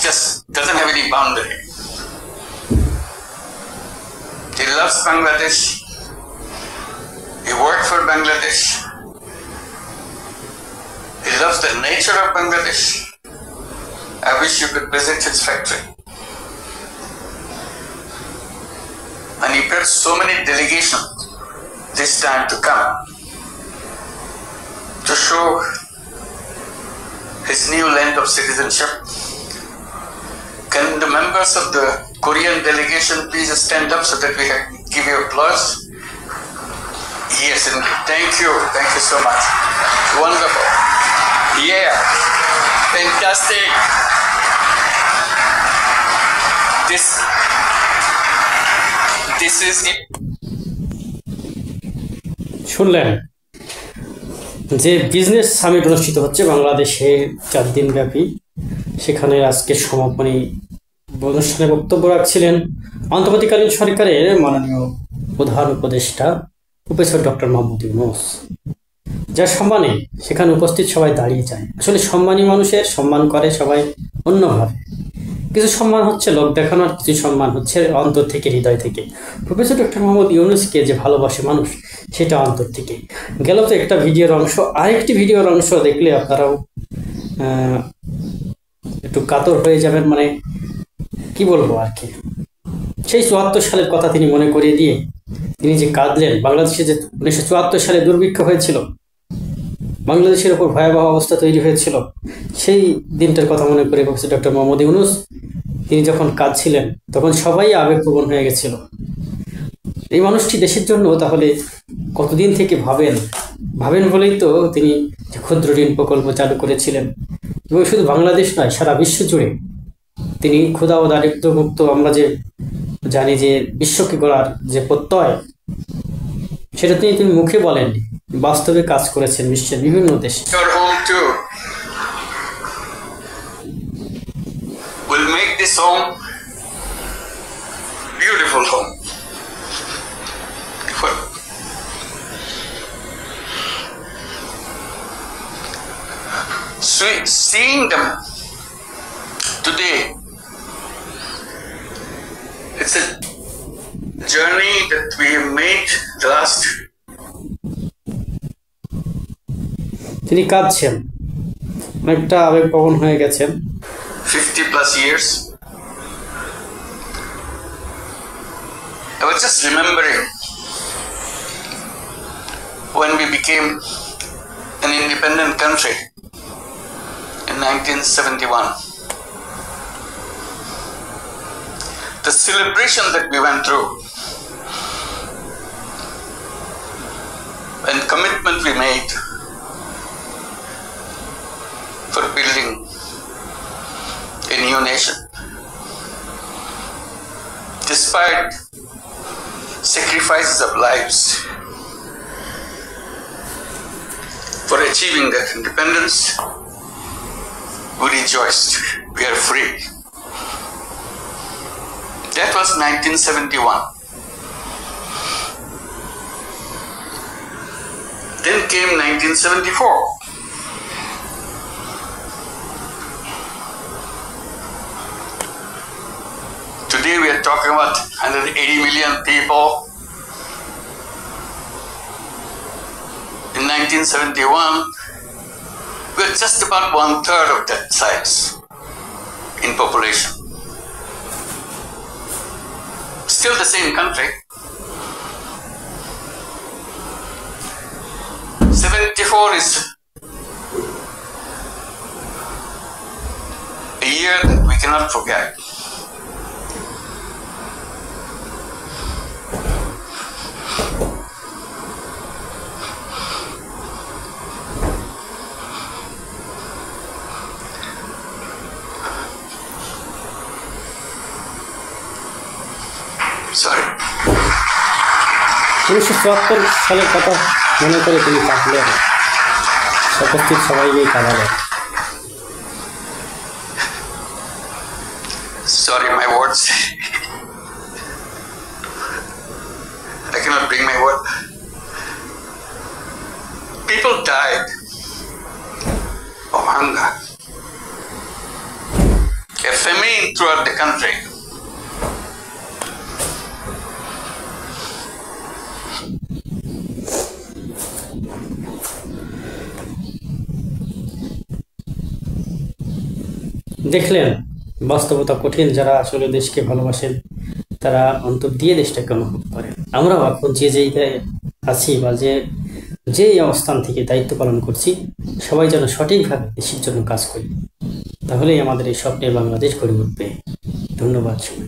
just doesn't have any boundary. He loves Bangladesh. He worked for Bangladesh. He loves the nature of Bangladesh. I wish you could visit his factory. And he brought so many delegations this time to come to show his new land of citizenship. Can the members of the Korean delegation please stand up so that we give you applause? Yes, and thank you so much. Wonderful. Yeah, fantastic. This is it. শুনলেন যে business summit অনুষ্ঠিত হচ্ছে বাংলাদেশে 4 দিন ব্যাপী। সেখানে আজকে সমাপনী অনুষ্ঠানে বক্তব্য রাখছিলেন অন্তর্বর্তীকালীন সরকারের মাননীয় প্রধান উপদেষ্টা প্রফেসর ডক্টর মোহাম্মদ ইউনূস, যার সম্মানে সেখানে উপস্থিত সবাই দাঁড়িয়ে যায়। আসলে সম্মানী মানুষের সম্মান করে সবাই অন্যভাবে। কিছু সম্মান হচ্ছে লোক দেখানোর, কিছু সম্মান হচ্ছে অন্তর থেকে, হৃদয় থেকে। প্রফেসর ডক্টর মোহাম্মদ ইউনূসকে যে ভালোবাসে মানুষ, সেটা অন্তর থেকে। গেল তো একটা ভিডিওর অংশ, আরেকটি ভিডিওর অংশ দেখলে আপনারাও একটু কাতর হয়ে যাবেন। মানে কি বলবো আর কি, সেই 74 সালের কথা তিনি মনে করিয়ে দিয়ে তিনি যে কাঁদলেন। বাংলাদেশে যে 1974 সালে দুর্ভিক্ষ হয়েছিল, বাংলাদেশের উপর ভয়াবহ অবস্থা তৈরি হয়েছিল, সেই দিনটার কথা মনে করে প্রফেসর ডক্টর মোহাম্মদ ইউনূস তিনি যখন কাঁদছিলেন, তখন সবাই আবেগপ্রবণ হয়ে গেছিল। এই মানুষটি দেশের জন্য তাহলে কতদিন থেকে ভাবেন বলেই তো তিনি ক্ষুদ্র ঋণ প্রকল্প চালু করেছিলেন। এবং শুধু বাংলাদেশ নয়, সারা বিশ্ব জুড়ে তিনি ক্ষুধা ও দারিদ্র্য মুক্ত, আমরা যে জানি যে বিশ্বকে গড়ার যে প্রত্যয়, সেটা তিনি মুখে বলেননি, বাস্তবে কাজ করেছেন বিশ্বের বিভিন্ন দেশে। Will make this home beautiful home. Seeing them today, it's a journey that we have made the last. তিনি কাঁদছেন, অনেকটা আবেগপ্রবণ হয়ে গেছেন। 50+ years. I was just remembering when we became an independent country in 1971. The celebration that we went through and commitment we made for building a new nation. Despite sacrifices of lives for achieving that independence, we rejoiced. We are free. That was 1971. Then came 1974. Today we are talking about 180 million people. In 1971, we were just about 1/3 of that size in population. Still the same country. 74 is a year that we cannot forget. Sorry. 1974 সালের কথা মনে করে তিনি কাঁদলেন, উপস্থিত সবাইকেই কাঁদালেন। Sorry, my words. I cannot bring my word. People died of hunger. famine throughout the country. দেখলেন বাস্তবতা কঠিন। যারা আসলে দেশকে ভালোবাসেন তারা অন্তর দিয়ে দেশটাকে অনুভব করেন। আমরাও এখন যে জায়গায় আছি বা যে অবস্থান থেকে দায়িত্ব পালন করছি, সবাই যেন সঠিকভাবে দেশের জন্য কাজ করি, তাহলেই আমাদের এই স্বপ্নের বাংলাদেশ গড়ে উঠবে। ধন্যবাদ সবাই।